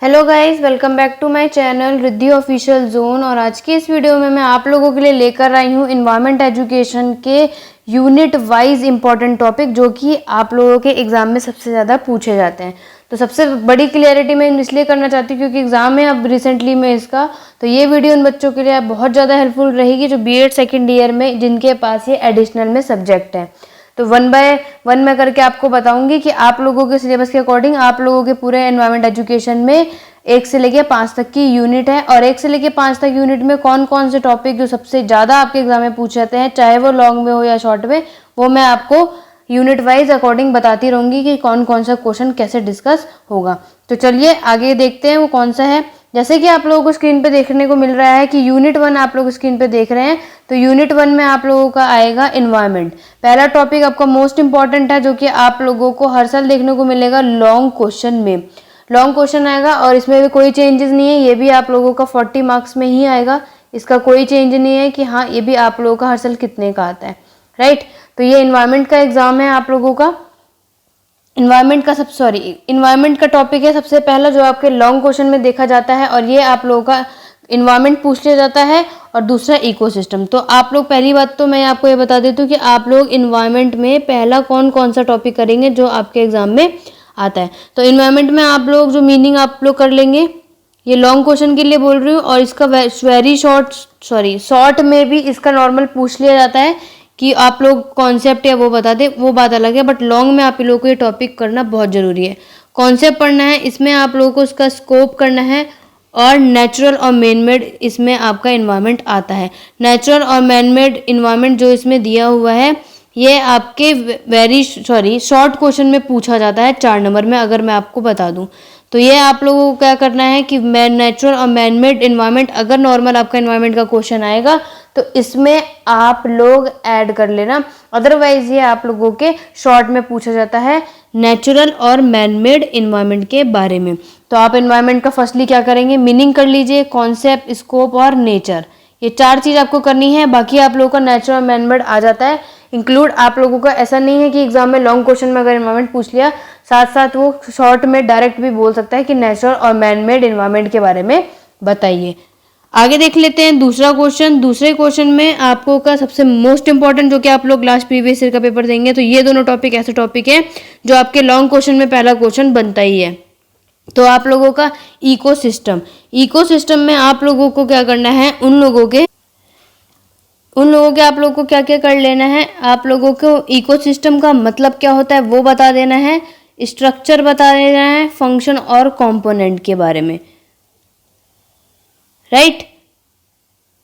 Hello guys, welcome back to my channel Riddhi official zone. और आज की इस वीडियो में मैं आप लोगों के लिए लेकर आई हूँ इन्वायरमेंट एजुकेशन के यूनिट वाइज इंपॉर्टेंट टॉपिक जो कि आप लोगों के एग्जाम में सबसे ज़्यादा पूछे जाते हैं। तो सबसे बड़ी क्लियरिटी मैं इसलिए करना चाहती हूँ क्योंकि एग्जाम है अब रिसेंटली में इसका, तो ये वीडियो उन बच्चों के लिए बहुत ज़्यादा हेल्पफुल रहेगी जो बीएड सेकेंड ईयर में जिनके पास ये एडिशनल में सब्जेक्ट है। तो 1 बाय 1 मैं करके आपको बताऊंगी कि आप लोगों के सिलेबस के अकॉर्डिंग आप लोगों के पूरे एनवायरमेंट एजुकेशन में 1 से लेके 5 तक की यूनिट है और 1 से लेके 5 तक यूनिट में कौन कौन से टॉपिक जो सबसे ज़्यादा आपके एग्जाम में पूछे जाते हैं, चाहे वो लॉन्ग में हो या शॉर्ट में, वो मैं आपको यूनिट वाइज अकॉर्डिंग बताती रहूंगी कि कौन कौन सा क्वेश्चन कैसे डिस्कस होगा। तो चलिए आगे देखते हैं वो कौन सा है। जैसे कि आप लोगों को स्क्रीन पे देखने को मिल रहा है कि यूनिट 1 आप लोग स्क्रीन पे देख रहे हैं, तो यूनिट 1 में आप लोगों का आएगा इन्वायरमेंट। पहला टॉपिक आपका मोस्ट इंपॉर्टेंट है जो कि आप लोगों को हर साल देखने को मिलेगा लॉन्ग क्वेश्चन में। लॉन्ग क्वेश्चन आएगा और इसमें भी कोई चेंजेस नहीं है, ये भी आप लोगों का 40 मार्क्स में ही आएगा। इसका कोई चेंज नहीं है कि हाँ ये भी आप लोगों का हर साल कितने का आता है, राइट। तो ये इन्वायरमेंट का एग्जाम है आप लोगों का। इन्वायरमेंट का टॉपिक है सबसे पहला जो आपके लॉन्ग क्वेश्चन में देखा जाता है, और ये आप लोगों का इन्वायरमेंट पूछ लिया जाता है। और दूसरा इकोसिस्टम। तो आप लोग पहली बात तो मैं आपको ये बता देती हूँ कि आप लोग इन्वायरमेंट में पहला कौन कौन सा टॉपिक करेंगे जो आपके एग्जाम में आता है। तो इन्वायरमेंट में आप लोग जो मीनिंग आप लोग कर लेंगे, ये लॉन्ग क्वेश्चन के लिए बोल रही हूँ, और इसका वेरी शॉर्ट में भी इसका नॉर्मल पूछ लिया जाता है कि आप लोग कॉन्सेप्ट या वो बता दें, वो बात अलग है। बट लॉन्ग में आप लोगों को ये टॉपिक करना बहुत ज़रूरी है। कॉन्सेप्ट पढ़ना है, इसमें आप लोगों को इसका स्कोप करना है, और नेचुरल और मैन मेड इसमें आपका इन्वायरमेंट आता है। नेचुरल और मैन मेड इन्वायरमेंट जो इसमें दिया हुआ है ये आपके शॉर्ट क्वेश्चन में पूछा जाता है 4 नंबर में, अगर मैं आपको बता दूं। तो ये आप लोगों को क्या करना है कि नेचुरल और मैन मेड इन्वायरमेंट, अगर नॉर्मल आपका इन्वायरमेंट का क्वेश्चन आएगा तो इसमें आप लोग ऐड कर लेना, अदरवाइज ये आप लोगों के शॉर्ट में पूछा जाता है नेचुरल और मैन मेड इन्वायरमेंट के बारे में। तो आप इन्वायरमेंट का फर्स्टली क्या करेंगे, मीनिंग कर लीजिए, कॉन्सेप्ट, स्कोप और नेचर, ये 4 चीज़ आपको करनी है। बाकी आप लोगों का नेचुरल और मैन मेड आ जाता है इंक्लूड। आप लोगों का ऐसा नहीं है कि एग्जाम में लॉन्ग क्वेश्चन में अगर इन्वायरमेंट पूछ लिया, साथ साथ वो शॉर्ट में डायरेक्ट भी बोल सकता है कि नेचुरल और मैन मेड इन्वायरमेंट के बारे में बताइए। आगे देख लेते हैं दूसरा क्वेश्चन। दूसरे क्वेश्चन में आपको का सबसे मोस्ट इंपॉर्टेंट जो कि आप लोग लास्ट प्रीवियस ईयर का पेपर देंगे, तो ये दोनों टॉपिक ऐसे टॉपिक है जो आपके लॉन्ग क्वेश्चन में पहला क्वेश्चन बनता ही है। तो आप लोगों का इकोसिस्टम में आप लोगों को क्या करना है, उन लोगों के आप लोगों को क्या क्या कर लेना है, आप लोगों को इकोसिस्टम का मतलब क्या होता है वो बता देना है, स्ट्रक्चर बता देना है, फंक्शन और कंपोनेंट के बारे में, राइट।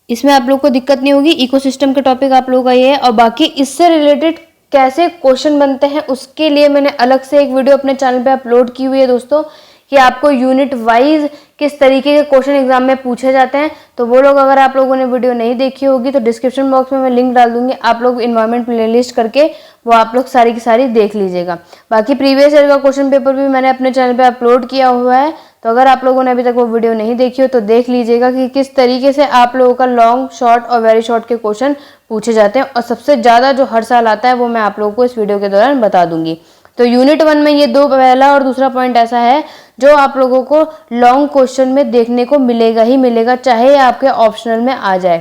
इसमें आप लोग को दिक्कत नहीं होगी, इकोसिस्टम का टॉपिक आप लोगों का ये है। और बाकी इससे रिलेटेड कैसे क्वेश्चन बनते हैं उसके लिए मैंने अलग से एक वीडियो अपने चैनल पे अपलोड की हुई है दोस्तों, कि आपको यूनिट वाइज किस तरीके के क्वेश्चन एग्जाम में पूछे जाते हैं। तो वो लोग अगर आप लोगों ने वीडियो नहीं देखी होगी तो डिस्क्रिप्शन बॉक्स में मैं लिंक डाल दूंगी, आप लोग इन्वायरमेंट प्लेलिस्ट करके वो आप लोग सारी की सारी देख लीजिएगा। बाकी प्रीवियस ईयर का क्वेश्चन पेपर भी मैंने अपने चैनल पे अपलोड किया हुआ है, तो अगर आप लोगों ने अभी तक वो वीडियो नहीं देखी हो तो देख लीजिएगा कि किस तरीके से आप लोगों का लॉन्ग, शॉर्ट और वेरी शॉर्ट के क्वेश्चन पूछे जाते हैं। और सबसे ज़्यादा जो हर साल आता है वो मैं आप लोगों को इस वीडियो के दौरान बता दूंगी। तो यूनिट 1 में ये दो, पहला और दूसरा पॉइंट ऐसा है जो आप लोगों को लॉन्ग क्वेश्चन में देखने को मिलेगा ही मिलेगा, चाहे आपके ऑप्शनल में आ जाए।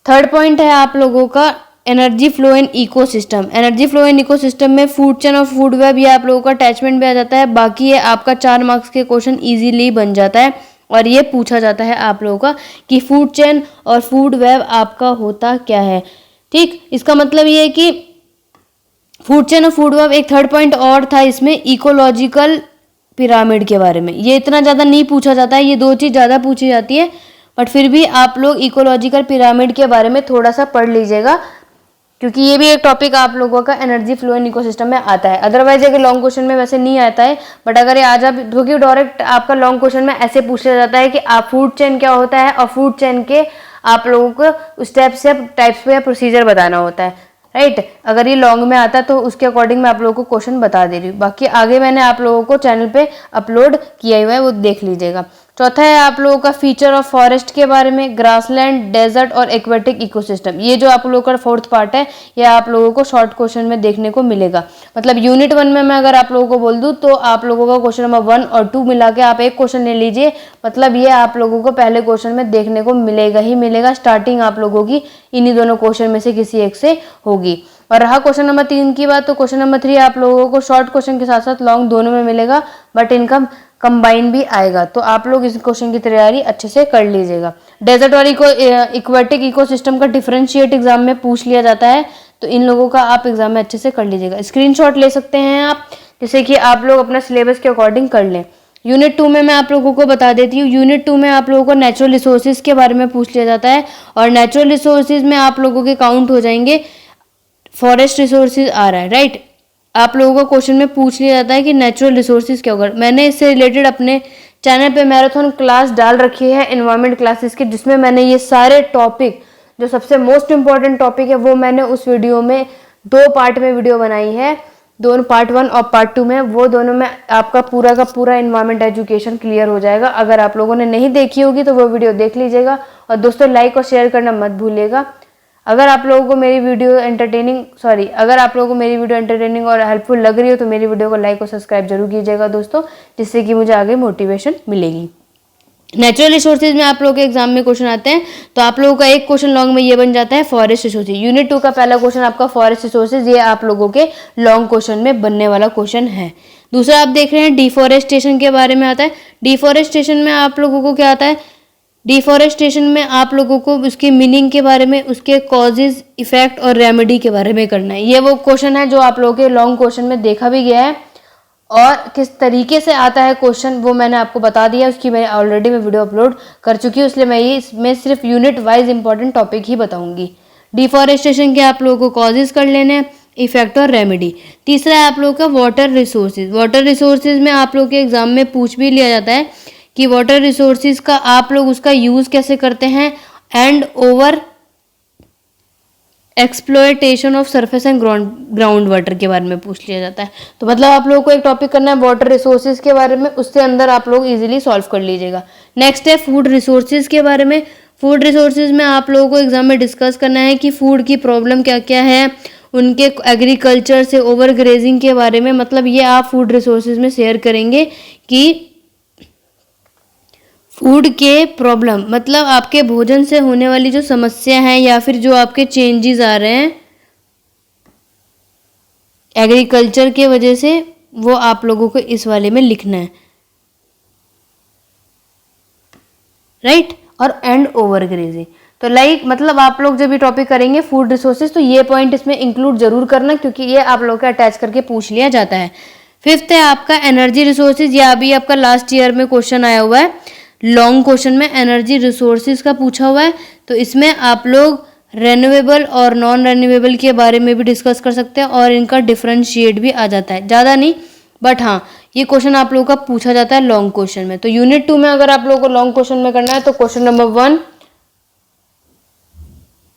थर्ड पॉइंट है आप लोगों का energy flow in ecosystem. Energy flow in ecosystem में फूड चेन और फूड वेब, ये आप लोगों का अटैचमेंट में आ जाता है। बाकी ये आपका 4 मार्क्स के क्वेश्चन इजीली बन जाता है, और ये पूछा जाता है आप लोगों का कि फूड चेन और फूड वेब आपका होता क्या है, ठीक। इसका मतलब ये है कि फूड चेन और फूड वेब, एक थर्ड पॉइंट और था इसमें, इकोलॉजिकल पिरामिड के बारे में। ये इतना ज़्यादा नहीं पूछा जाता है, ये 2 चीज़ ज़्यादा पूछी जाती है, बट फिर भी आप लोग इकोलॉजिकल पिरामिड के बारे में थोड़ा सा पढ़ लीजिएगा, क्योंकि ये भी एक टॉपिक आप लोगों का एनर्जी फ्लो इन इकोसिस्टम में आता है। अदरवाइज अगर लॉन्ग क्वेश्चन में वैसे नहीं आता है, बट अगर ये आ जा, क्योंकि डायरेक्ट आपका लॉन्ग क्वेश्चन में ऐसे पूछ लिया जाता है कि आप फूड चेन क्या होता है, और फूड चेन के आप लोगों को स्टेप्स या टाइप्स या प्रोसीजर बताना होता है, राइट। अगर ये लॉन्ग में आता तो उसके अकॉर्डिंग मैं आप लोगों को क्वेश्चन बता दे रही हूँ। बाकी आगे मैंने आप लोगों को चैनल पे अपलोड किया हुआ है, वो देख लीजिएगा। चौथा है आप लोगों का फीचर ऑफ फॉरेस्ट के बारे में, ग्रासलैंड, डेजर्ट और एक्वेटिक इकोसिस्टम। ये जो आप लोगों का फोर्थ पार्ट है ये आप लोगों को शॉर्ट क्वेश्चन में देखने को मिलेगा। मतलब यूनिट 1 में मैं अगर आप लोगों को बोल दूं तो आप लोगों का क्वेश्चन नंबर 1 और 2 मिला के आप एक क्वेश्चन ले लीजिए, मतलब ये आप लोगों को पहले क्वेश्चन में देखने को मिलेगा ही मिलेगा। स्टार्टिंग आप लोगों की इन्हीं दोनों क्वेश्चन में से किसी एक से होगी। और रहा क्वेश्चन नंबर 3 की बात, तो क्वेश्चन नंबर 3 आप लोगों को शॉर्ट क्वेश्चन के साथ साथ लॉन्ग दोनों में मिलेगा, बट इनका कंबाइन भी आएगा। तो आप लोग इस क्वेश्चन की तैयारी अच्छे से कर लीजिएगा। डेजर्ट और इक्वेटिक इकोसिस्टम का डिफरेंशिएट एग्जाम में पूछ लिया जाता है, तो इन लोगों का आप एग्जाम में अच्छे से कर लीजिएगा। स्क्रीनशॉट ले सकते हैं आप, जिससे कि आप लोग अपना सिलेबस के अकॉर्डिंग कर लें। यूनिट 2 में मैं आप लोगों को बता देती हूँ। यूनिट 2 में आप लोगों को नेचुरल रिसोर्सेज के बारे में पूछ लिया जाता है, और नेचुरल रिसोर्सेज में आप लोगों के काउंट हो जाएंगे, फॉरेस्ट रिसोर्सेज आ रहा है, राइट। आप लोगों को क्वेश्चन में पूछ लिया जाता है कि नेचुरल रिसोर्सेज क्या होगा। मैंने इससे रिलेटेड अपने चैनल पे मैराथन क्लास डाल रखी है एनवायरमेंट क्लासेस की, जिसमें मैंने ये सारे टॉपिक जो सबसे मोस्ट इंपॉर्टेंट टॉपिक है वो मैंने उस वीडियो में 2 पार्ट में वीडियो बनाई है। दोनों पार्ट 1 और पार्ट 2 में, वो दोनों में आपका पूरा का पूरा एनवायरमेंट एजुकेशन क्लियर हो जाएगा। अगर आप लोगों ने नहीं देखी होगी तो वो वीडियो देख लीजिएगा, और दोस्तों लाइक और शेयर करना मत भूलिएगा। अगर आप लोगों को मेरी वीडियो एंटरटेनिंग और हेल्पफुल लग रही हो तो मेरी वीडियो को लाइक और सब्सक्राइब जरूर कीजिएगा दोस्तों, जिससे कि मुझे आगे मोटिवेशन मिलेगी। नेचुरल रिसोर्सेज में आप लोगों के एग्जाम में क्वेश्चन आते हैं, तो आप लोगों का एक क्वेश्चन लॉन्ग में ये बन जाता है फॉरेस्ट रिसोर्सेज। यूनिट 2 का पहला क्वेश्चन आपका फॉरेस्ट रिसोर्सेज, ये आप लोगों के लॉन्ग क्वेश्चन में बनने वाला क्वेश्चन है। दूसरा आप देख रहे हैं डिफॉरेस्टेशन के बारे में आता है। डिफॉरेस्टेशन में आप लोगों को क्या आता है, डिफॉरेस्टेशन में आप लोगों को उसकी मीनिंग के बारे में, उसके कॉजेज, इफेक्ट और रेमेडी के बारे में करना है। ये वो क्वेश्चन है जो आप लोगों के लॉन्ग क्वेश्चन में देखा भी गया है, और किस तरीके से आता है क्वेश्चन वो मैंने आपको बता दिया। उसकी मैं ऑलरेडी वीडियो अपलोड कर चुकी हूँ, इसलिए मैं ये इसमें सिर्फ यूनिट वाइज इंपॉर्टेंट टॉपिक ही बताऊंगी। डिफॉरेस्टेशन के आप लोगों को कॉजेज कर लेने हैं, इफेक्ट और रेमेडी। तीसरा है आप लोगों का वाटर रिसोर्सेज। वाटर रिसोर्सेज में आप लोगों के एग्जाम में पूछ भी लिया जाता है कि वाटर रिसोर्सेज का आप लोग उसका यूज कैसे करते हैं, and over exploitation of surface and ground water के बारे में पूछ लिया जाता है। तो मतलब आप लोगों को एक टॉपिक करना है वाटर रिसोर्सेज के बारे में, उससे अंदर आप लोग इजीली सॉल्व कर लीजिएगा। नेक्स्ट है फूड रिसोर्सेज के बारे में। फूड रिसोर्सेज में आप लोगों को एग्जाम में डिस्कस करना है कि फूड की प्रॉब्लम क्या क्या है, उनके एग्रीकल्चर से ओवर ग्रेजिंग के बारे में। मतलब ये आप फूड रिसोर्सेज में शेयर करेंगे कि फूड के प्रॉब्लम, मतलब आपके भोजन से होने वाली जो समस्या है या फिर जो आपके चेंजेस आ रहे हैं एग्रीकल्चर के वजह से, वो आप लोगों को इस वाले में लिखना है, राइट। और एंड ओवर ग्रेजिंग, तो मतलब आप लोग जब भी टॉपिक करेंगे फूड रिसोर्सेज, तो ये पॉइंट इसमें इंक्लूड जरूर करना, क्योंकि ये आप लोग का अटैच करके पूछ लिया जाता है। फिफ्थ है आपका एनर्जी रिसोर्सेज। ये अभी आपका लास्ट ईयर में क्वेश्चन आया हुआ है, लॉन्ग क्वेश्चन में एनर्जी रिसोर्सेज का पूछा हुआ है। तो इसमें आप लोग रेन्यूएबल और नॉन रेन्यूएबल के बारे में भी डिस्कस कर सकते हैं, और इनका डिफरेंशिएट भी आ जाता है, ज़्यादा नहीं बट हाँ ये क्वेश्चन आप लोगों का पूछा जाता है लॉन्ग क्वेश्चन में। तो यूनिट 2 में अगर आप लोगों को लॉन्ग क्वेश्चन में करना है तो क्वेश्चन नंबर 1,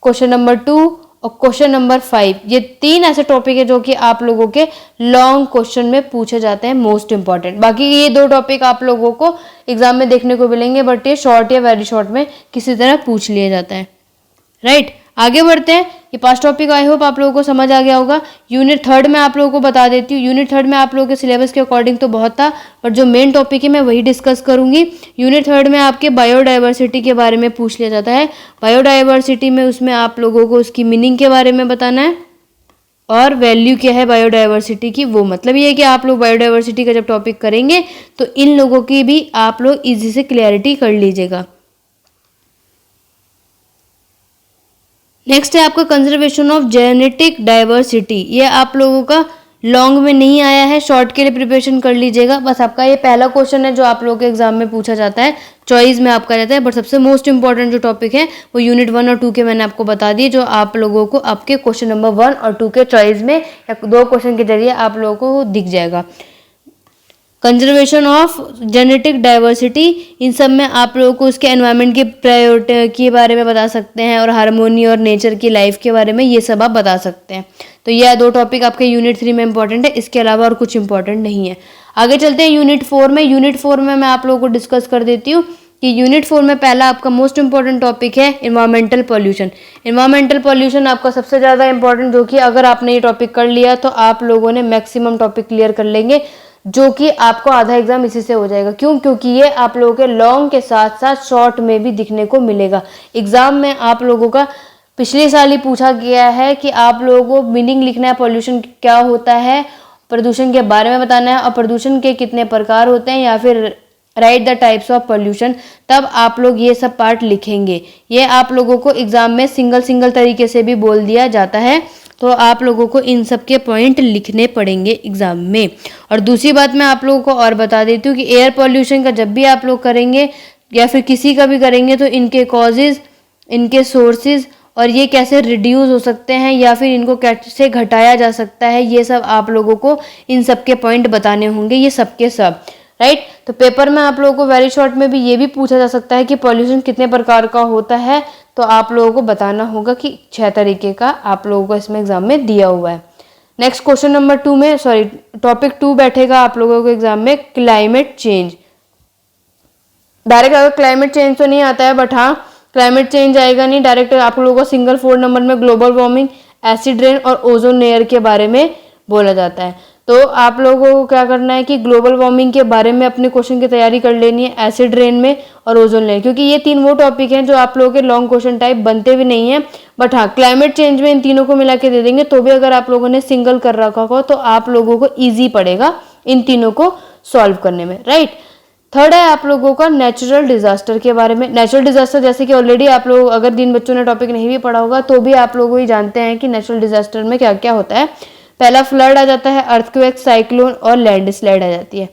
क्वेश्चन नंबर 2 और क्वेश्चन नंबर 5, ये 3 ऐसे टॉपिक है जो कि आप लोगों के लॉन्ग क्वेश्चन में पूछे जाते हैं, मोस्ट इंपॉर्टेंट। बाकी ये 2 टॉपिक आप लोगों को एग्जाम में देखने को मिलेंगे, बट ये शॉर्ट या वेरी शॉर्ट में किसी तरह पूछ लिया जाता है, राइट। आगे बढ़ते हैं। ये 5 टॉपिक आई होप आप लोगों को समझ आ गया होगा। यूनिट 3 में आप लोगों को बता देती हूँ। यूनिट 3 में आप लोगों के सिलेबस के अकॉर्डिंग तो बहुत था, बट जो मेन टॉपिक है मैं वही डिस्कस करूंगी। यूनिट 3 में आपके बायोडाइवर्सिटी के बारे में पूछ लिया जाता है। बायोडाइवर्सिटी में उसमें आप लोगों को उसकी मीनिंग के बारे में बताना है, और वैल्यू क्या है बायोडाइवर्सिटी की, वो मतलब ये है कि आप लोग बायोडाइवर्सिटी का जब टॉपिक करेंगे तो इन लोगों की भी आप लोग ईजी से क्लैरिटी कर लीजिएगा। नेक्स्ट है आपका कंजर्वेशन ऑफ जेनेटिक डाइवर्सिटी। ये आप लोगों का लॉन्ग में नहीं आया है, शॉर्ट के लिए प्रिपरेशन कर लीजिएगा। बस आपका ये पहला क्वेश्चन है जो आप लोगों के एग्जाम में पूछा जाता है, चॉइस में आपका रहता है, बट सबसे मोस्ट इंपॉर्टेंट जो टॉपिक है वो यूनिट 1 और 2 के मैंने आपको बता दिए, जो आप लोगों को आपके क्वेश्चन नंबर 1 और 2 के चॉइस में या 2 क्वेश्चन के जरिए आप लोगों को दिख जाएगा। कंजर्वेशन ऑफ जेनेटिक डाइवर्सिटी, इन सब में आप लोगों को उसके एनवायरनमेंट की प्रायोरिटी के बारे में बता सकते हैं, और हार्मोनी और नेचर की लाइफ के बारे में ये सब आप बता सकते हैं। तो ये 2 टॉपिक आपके यूनिट 3 में इंपॉर्टेंट है, इसके अलावा और कुछ इंपॉर्टेंट नहीं है। आगे चलते हैं यूनिट 4 में। यूनिट 4 में मैं आप लोगों को डिस्कस कर देती हूँ कि यूनिट 4 में पहला आपका मोस्ट इंपॉर्टेंट टॉपिक है इन्वायरमेंटल पॉल्यूशन। इन्वायरमेंटल पॉल्यूशन आपका सबसे ज़्यादा इंपॉर्टेंट, जो कि अगर आपने ये टॉपिक कर लिया तो आप लोगों ने मैक्सिमम टॉपिक क्लियर कर लेंगे, जो कि आपको आधा एग्जाम इसी से हो जाएगा। क्यों? क्योंकि ये आप लोगों के लॉन्ग के साथ साथ शॉर्ट में भी दिखने को मिलेगा। एग्जाम में आप लोगों का पिछले साल ही पूछा गया है कि आप लोगों को मीनिंग लिखना है, पॉल्यूशन क्या होता है, प्रदूषण के बारे में बताना है, और प्रदूषण के कितने प्रकार होते हैं, या फिर right the types of pollution. तब आप लोग ये सब पार्ट लिखेंगे। ये आप लोगों को एग्जाम में सिंगल तरीके से भी बोल दिया जाता है, तो आप लोगों को इन सब के पॉइंट लिखने पड़ेंगे एग्जाम में। और दूसरी बात मैं आप लोगों को और बता देती हूँ कि एयर पॉल्यूशन का जब भी आप लोग करेंगे या फिर किसी का भी करेंगे, तो इनके कॉजेज, इनके सोर्सेज, और ये कैसे रिड्यूस हो सकते हैं या फिर इनको कैसे घटाया जा सकता है, ये सब आप लोगों को इन सब के पॉइंट बताने होंगे, ये सब के सब। राइट। तो पेपर में आप लोगों को वेरी शॉर्ट में भी ये भी पूछा जा सकता है कि पॉल्यूशन कितने प्रकार का होता है, तो आप लोगों को बताना होगा कि 6 तरीके का आप लोगों को इसमें एग्जाम में दिया हुआ है। नेक्स्ट क्वेश्चन नंबर 2 में, सॉरी टॉपिक 2 बैठेगा आप लोगों को एग्जाम में, क्लाइमेट चेंज। डायरेक्ट अगर क्लाइमेट चेंज तो नहीं आता है, बट हाँ क्लाइमेट चेंज आएगा नहीं डायरेक्ट, आप लोगों को सिंगल 4 नंबर में ग्लोबल वार्मिंग, एसिड रेन और ओजोन लेयर के बारे में बोला जाता है। तो आप लोगों को क्या करना है कि ग्लोबल वार्मिंग के बारे में अपने क्वेश्चन की तैयारी कर लेनी है, एसिड रेन में और ओजोन लेयर, क्योंकि ये 3 वो टॉपिक हैं जो आप लोगों के लॉन्ग क्वेश्चन टाइप बनते भी नहीं है, बट हाँ क्लाइमेट चेंज में इन तीनों को मिला के दे देंगे, तो भी अगर आप लोगों ने सिंगल कर रखा हो तो आप लोगों को ईजी पड़ेगा इन तीनों को सॉल्व करने में। राइट। थर्ड है आप लोगों का नेचुरल डिजास्टर के बारे में। नेचुरल डिजास्टर जैसे कि ऑलरेडी आप लोग अगर जिन बच्चों ने टॉपिक नहीं भी पढ़ा होगा तो भी आप लोग ही जानते हैं कि नेचुरल डिजास्टर में क्या क्या होता है। पहला फ्लड आ जाता है, अर्थक्वेक, साइक्लोन और लैंडस्लाइड आ जाती है।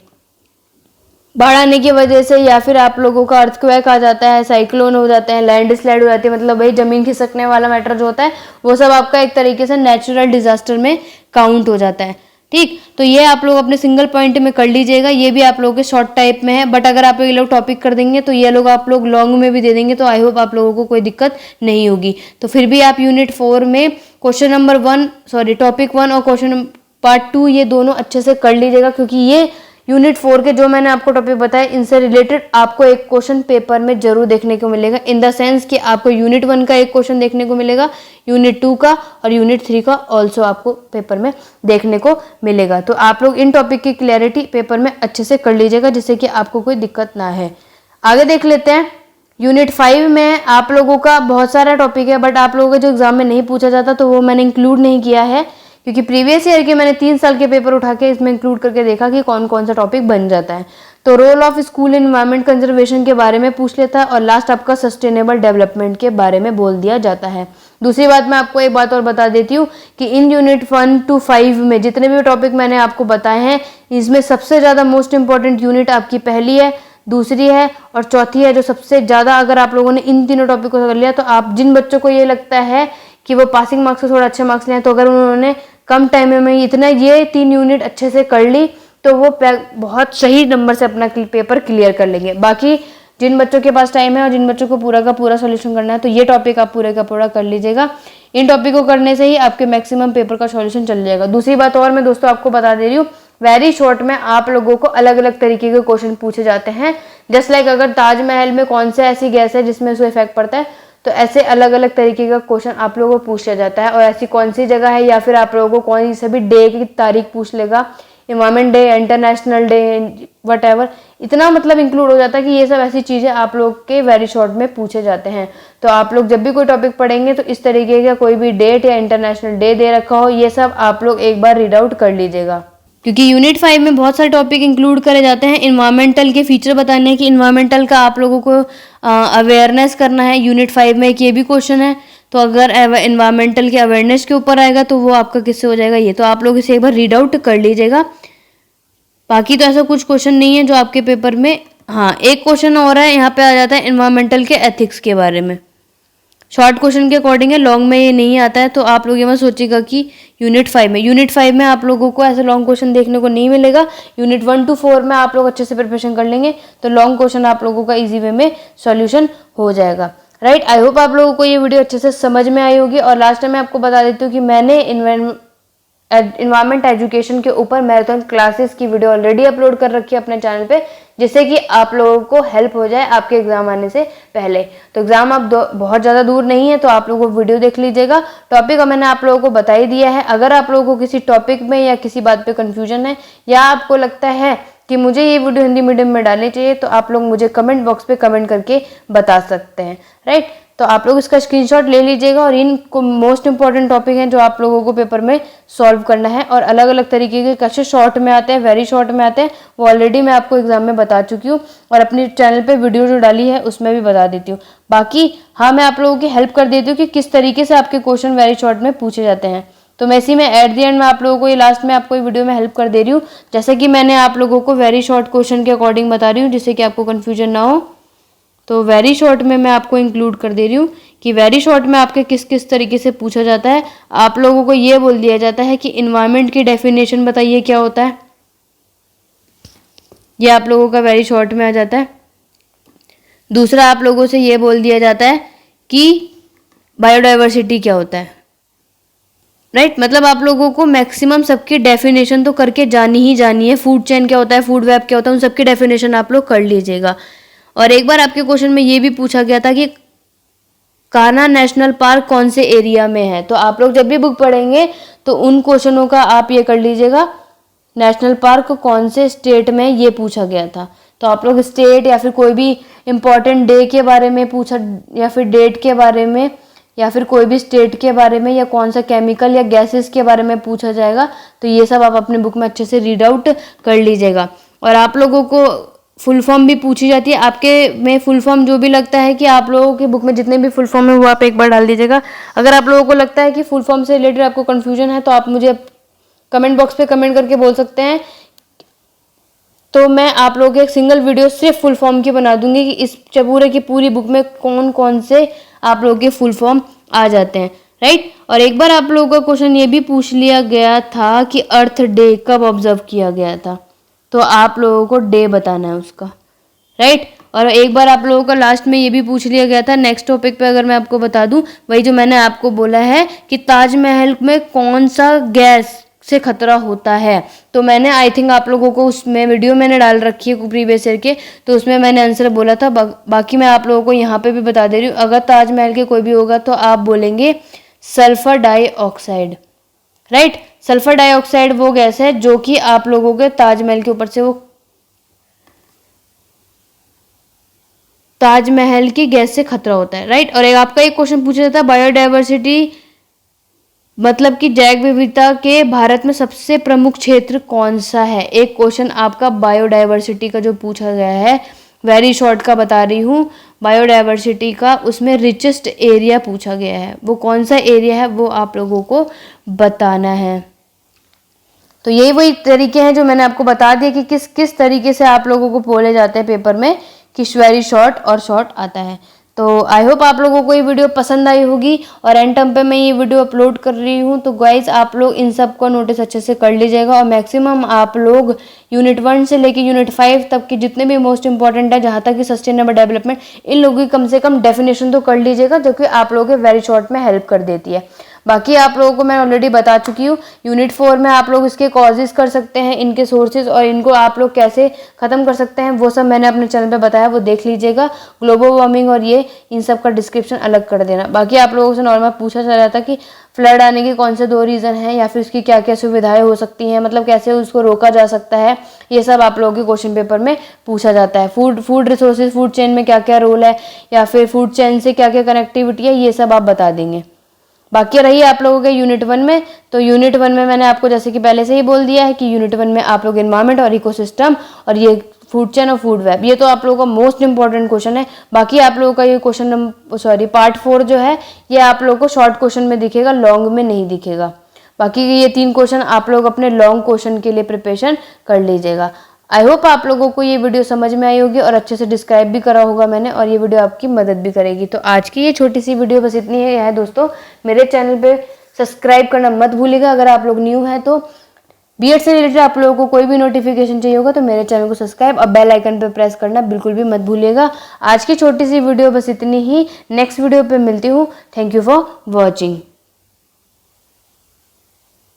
बाढ़ आने की वजह से या फिर आप लोगों का अर्थक्वेक आ जाता है, साइक्लोन हो जाते हैं, लैंडस्लाइड हो जाती है, मतलब भाई जमीन खिसकने वाला मैटर जो होता है वो सब आपका एक तरीके से नेचुरल डिजास्टर में काउंट हो जाता है। ठीक, तो ये आप लोग अपने सिंगल पॉइंट में कर लीजिएगा, ये भी आप लोगों के शॉर्ट टाइप में है, बट अगर आप ये लोग टॉपिक कर देंगे तो ये लोग आप लोग लॉन्ग में भी दे देंगे, तो आई होप आप लोगों को कोई दिक्कत नहीं होगी। तो फिर भी आप यूनिट 4 में क्वेश्चन नंबर 1 सॉरी टॉपिक 1 और क्वेश्चन पार्ट 2 ये दोनों अच्छे से कर लीजिएगा, क्योंकि ये यूनिट 4 के जो मैंने आपको टॉपिक बताया इनसे रिलेटेड आपको एक क्वेश्चन पेपर में जरूर देखने को मिलेगा, इन द सेंस कि आपको यूनिट 1 का एक क्वेश्चन देखने को मिलेगा, यूनिट 2 का और यूनिट 3 का ऑल्सो आपको पेपर में देखने को मिलेगा। तो आप लोग इन टॉपिक की क्लैरिटी पेपर में अच्छे से कर लीजिएगा, जिससे कि आपको कोई दिक्कत ना है। आगे देख लेते हैं यूनिट 5 में आप लोगों का बहुत सारा टॉपिक है, बट आप लोगों का जो एग्जाम में नहीं पूछा जाता तो वो मैंने इंक्लूड नहीं किया है, क्योंकि प्रीवियस ईयर के मैंने 3 साल के पेपर उठा के इसमें इंक्लूड करके देखा कि कौन कौन सा टॉपिक बन जाता है। तो role of school environment conservation के बारे में पूछ लेता है, और लास्ट आपका सस्टेनेबल डेवलपमेंट के बारे में बोल दिया जाता है। दूसरी बात मैं आपको एक बात और बता देती हूँ कि इन यूनिट 1 to 5 में जितने भी टॉपिक मैंने आपको बताए हैं, इसमें सबसे ज़्यादा मोस्ट इंपॉर्टेंट यूनिट आपकी पहली है, दूसरी है और चौथी है, जो सबसे ज़्यादा अगर आप लोगों ने इन तीनों टॉपिक को कर लिया तो आप जिन बच्चों को ये लगता है कि वो पासिंग मार्क्स से थोड़ा अच्छे मार्क्स लें, तो अगर उन्होंने कम टाइम में इतना ये 3 यूनिट अच्छे से कर ली तो वो बहुत सही नंबर से अपना पेपर क्लियर कर लेंगे। बाकी जिन बच्चों के पास टाइम है और जिन बच्चों को पूरा का पूरा सॉल्यूशन करना है तो ये टॉपिक आप पूरे का पूरा कर लीजिएगा। इन टॉपिक को करने से ही आपके मैक्सिमम पेपर का सॉल्यूशन चल जाएगा। दूसरी बात और मैं दोस्तों आपको बता दे रही हूँ, वेरी शॉर्ट में आप लोगों को अलग अलग तरीके के क्वेश्चन पूछे जाते हैं। जस्ट लाइक अगर ताजमहल में कौन सा ऐसी गैस है जिसमें उसको इफेक्ट पड़ता है, तो ऐसे अलग अलग तरीके का क्वेश्चन आप लोगों को पूछा जाता है। और ऐसी कौन सी जगह है या फिर आप लोगों को कौन सी भी डे की तारीख पूछ लेगा, environment day, international day, what ever, इतना मतलब इंक्लूड हो जाता है कि ये सब ऐसी चीज़ें आप लोग के वेरी शॉर्ट में पूछे जाते हैं। तो आप लोग जब भी कोई टॉपिक पढ़ेंगे तो इस तरीके का कोई भी डेट या इंटरनेशनल डे दे रखा हो, ये सब आप लोग एक बार रीड आउट कर लीजिएगा, क्योंकि यूनिट 5 में बहुत सारे टॉपिक इंक्लूड करे जाते हैं। इन्वायरमेंटल के फीचर बताने हैं कि इन्वायरमेंटल का आप लोगों को अवेयरनेस करना है। यूनिट 5 में एक ये भी क्वेश्चन है, तो अगर इन्वायरमेंटल के अवेयरनेस के ऊपर आएगा तो वो आपका किससे हो जाएगा, ये तो आप लोग इसे एक बार रीड आउट कर लीजिएगा। बाकी तो ऐसा कुछ क्वेश्चन नहीं है जो आपके पेपर में, हाँ एक क्वेश्चन और है यहाँ पे आ जाता है इन्वायरमेंटल के एथिक्स के बारे में। शॉर्ट क्वेश्चन के अकॉर्डिंग है, लॉन्ग में ये नहीं आता है। तो आप लोग ये मत सोचिएगा कि यूनिट 5 में आप लोगों को ऐसे लॉन्ग क्वेश्चन देखने को नहीं मिलेगा। यूनिट 1 to 4 में आप लोग अच्छे से प्रिपरेशन कर लेंगे तो लॉन्ग क्वेश्चन आप लोगों का इजी वे में सॉल्यूशन हो जाएगा। राइट, आई होप आप लोगों को ये वीडियो अच्छे से समझ में आई होगी। और लास्ट टाइम मैं आपको बता देती हूँ कि मैंने इन्वायरमेंट एजुकेशन के ऊपर मैराथन क्लासेस की वीडियो ऑलरेडी अपलोड कर रखी है अपने चैनल पे, जिससे कि आप लोगों को हेल्प हो जाए आपके एग्जाम आने से पहले। तो एग्जाम आप बहुत ज़्यादा दूर नहीं है, तो आप लोगों को वीडियो देख लीजिएगा। टॉपिक मैंने आप लोगों को बता ही दिया है। अगर आप लोगों को किसी टॉपिक में या किसी बात पे कंफ्यूजन है, या आपको लगता है कि मुझे ये वीडियो हिंदी मीडियम में डालनी चाहिए, तो आप लोग मुझे कमेंट बॉक्स पे कमेंट करके बता सकते हैं। राइट, तो आप लोग इसका स्क्रीनशॉट ले लीजिएगा और इनको मोस्ट इंपॉर्टेंट टॉपिक हैं जो आप लोगों को पेपर में सॉल्व करना है। और अलग अलग तरीके के कैसे शॉर्ट में आते हैं, वेरी शॉर्ट में आते हैं, वो ऑलरेडी मैं आपको एग्जाम में बता चुकी हूँ और अपने चैनल पे वीडियो जो डाली है उसमें भी बता देती हूँ। बाकी हाँ, मैं आप लोगों की हेल्प कर देती हूँ कि किस तरीके से आपके क्वेश्चन वेरी शॉर्ट में पूछे जाते हैं। तो मैं इसी में एट द एंड में आप लोगों को ये लास्ट में आपको ये वीडियो में हेल्प कर दे रही हूँ, जैसे कि मैंने आप लोगों को वेरी शॉर्ट क्वेश्चन के अकॉर्डिंग बता रही हूँ, जिससे कि आपको कन्फ्यूजन ना हो। तो वेरी शॉर्ट में मैं आपको इंक्लूड कर दे रही हूँ कि वेरी शॉर्ट में आपके किस किस तरीके से पूछा जाता है। आप लोगों को ये बोल दिया जाता है कि इन्वायरमेंट की डेफिनेशन बताइए क्या होता है, ये आप लोगों का वेरी शॉर्ट में आ जाता है। दूसरा आप लोगों से ये बोल दिया जाता है कि बायोडाइवर्सिटी क्या होता है। राइट, मतलब आप लोगों को मैक्सिमम सबकी डेफिनेशन तो करके जानी ही जानी है। फूड चेन क्या होता है, फूड वेब क्या होता है, उन सबकी डेफिनेशन आप लोग कर लीजिएगा। और एक बार आपके क्वेश्चन में ये भी पूछा गया था कि कान्हा नेशनल पार्क कौन से एरिया में है। तो आप लोग जब भी बुक पढ़ेंगे तो उन क्वेश्चनों का आप ये कर लीजिएगा, नेशनल पार्क कौन से स्टेट में, ये पूछा गया था। तो आप लोग स्टेट या फिर कोई भी इंपॉर्टेंट डे के बारे में पूछा, या फिर डेट के बारे में, या फिर कोई भी स्टेट के बारे में, या कौन सा केमिकल या गैसेस के बारे में पूछा जाएगा, तो ये सब आप अपने बुक में अच्छे से रीड आउट कर लीजिएगा। और आप लोगों को फुल फॉर्म भी पूछी जाती है। आपके में फुल फॉर्म जो भी लगता है कि आप लोगों की बुक में जितने भी फुल फॉर्म है वो आप एक बार डाल दीजिएगा। अगर आप लोगों को लगता है कि फुल फॉर्म से रिलेटेड आपको कन्फ्यूजन है, तो आप मुझे कमेंट बॉक्स पे कमेंट करके बोल सकते हैं। तो मैं आप लोगों को एक सिंगल वीडियो सिर्फ फुल फॉर्म की बना दूंगी कि इस पूरे की पूरी बुक में कौन कौन से आप लोगों के फुल फॉर्म आ जाते हैं। राइट, और एक बार आप लोगों का क्वेश्चन ये भी पूछ लिया गया था कि अर्थ डे कब ऑब्जर्व किया गया था, तो आप लोगों को डे बताना है उसका। राइट, और एक बार आप लोगों का लास्ट में ये भी पूछ लिया गया था, नेक्स्ट टॉपिक पे अगर मैं आपको बता दूं, वही जो मैंने आपको बोला है कि ताजमहल में कौन सा गैस से खतरा होता है। तो मैंने आई थिंक आप लोगों को उसमें वीडियो मैंने डाल रखी है प्रीवियस ईयर के, तो उसमें मैंने आंसर बोला था। बाकी मैं आप लोगों को यहाँ पे भी बता दे रही हूँ, अगर ताजमहल के कोई भी होगा तो आप बोलेंगे sulphur dioxide. Right, sulphur dioxide वो गैस है जो कि आप लोगों के ताजमहल के ऊपर से वो ताजमहल की गैस से खतरा होता है। राइट, और एक आपका एक क्वेश्चन पूछा जाता है बायोडाइवर्सिटी मतलब कि जैव विविधता के भारत में सबसे प्रमुख क्षेत्र कौन सा है। एक क्वेश्चन आपका बायोडाइवर्सिटी का जो पूछा गया है, वेरी शॉर्ट का बता रही हूँ, बायोडाइवर्सिटी का उसमें रिचेस्ट एरिया पूछा गया है, वो कौन सा एरिया है वो आप लोगों को बताना है। तो यही वही तरीके हैं जो मैंने आपको बता दिया कि किस किस तरीके से आप लोगों को बोले जाते हैं पेपर में कि वेरी शॉर्ट और शॉर्ट आता है। तो आई होप आप लोगों को ये वीडियो पसंद आई होगी। और एंड टाइम पे मैं ये वीडियो अपलोड कर रही हूँ, तो गाइज आप लोग इन सब को नोटिस अच्छे से कर लीजिएगा। और मैक्सिमम आप लोग यूनिट 1 से लेके यूनिट 5 तक के जितने भी मोस्ट इंपॉर्टेंट है, जहाँ तक कि सस्टेनेबल डेवलपमेंट, इन लोगों की कम से कम डेफिनेशन तो कर लीजिएगा, जो कि आप लोगों के वेरी शॉर्ट में हेल्प कर देती है। बाकी आप लोगों को मैं ऑलरेडी बता चुकी हूँ, यूनिट 4 में आप लोग इसके कॉजेज कर सकते हैं, इनके सोर्सेज, और इनको आप लोग कैसे ख़त्म कर सकते हैं, वो सब मैंने अपने चैनल पे बताया, वो देख लीजिएगा। ग्लोबल वार्मिंग और ये इन सब का डिस्क्रिप्शन अलग कर देना। बाकी आप लोगों से नॉर्मल पूछा चल रहा था कि फ्लड आने के कौन से 2 रीज़न हैं, या फिर उसकी क्या क्या सुविधाएं हो सकती हैं, मतलब कैसे उसको रोका जा सकता है, ये सब आप लोगों के क्वेश्चन पेपर में पूछा जाता है। फूड रिसोर्सेज, फूड चेन में क्या क्या रोल है, या फिर फूड चेन से क्या क्या कनेक्टिविटी है, ये सब आप बता देंगे। बाकी रही आप लोगों के यूनिट 1 में, तो यूनिट 1 में मैंने आपको जैसे कि पहले से ही बोल दिया है कि यूनिट 1 में आप लोग एनवायरमेंट और इकोसिस्टम और ये फूड चेन और फूड वेब, ये तो आप लोगों का मोस्ट इंपॉर्टेंट क्वेश्चन है। बाकी आप लोगों का ये पार्ट 4 जो है, ये आप लोगों को शॉर्ट क्वेश्चन में दिखेगा, लॉन्ग में नहीं दिखेगा। बाकी ये 3 क्वेश्चन आप लोग अपने लॉन्ग क्वेश्चन के लिए प्रिपरेशन कर लीजिएगा। आई होप आप लोगों को ये वीडियो समझ में आई होगी और अच्छे से डिस्क्राइब भी करा होगा मैंने, और ये वीडियो आपकी मदद भी करेगी। तो आज की ये छोटी सी वीडियो बस इतनी है दोस्तों। मेरे चैनल पे सब्सक्राइब करना मत भूलिएगा अगर आप लोग न्यू हैं तो। बीएड से रिलेटेड आप लोगों को कोई भी नोटिफिकेशन चाहिए होगा तो मेरे चैनल को सब्सक्राइब और बेल आइकन पर प्रेस करना बिल्कुल भी मत भूलिएगा। आज की छोटी सी वीडियो बस इतनी ही। नेक्स्ट वीडियो पे मिलती हूँ। Thank you for watching.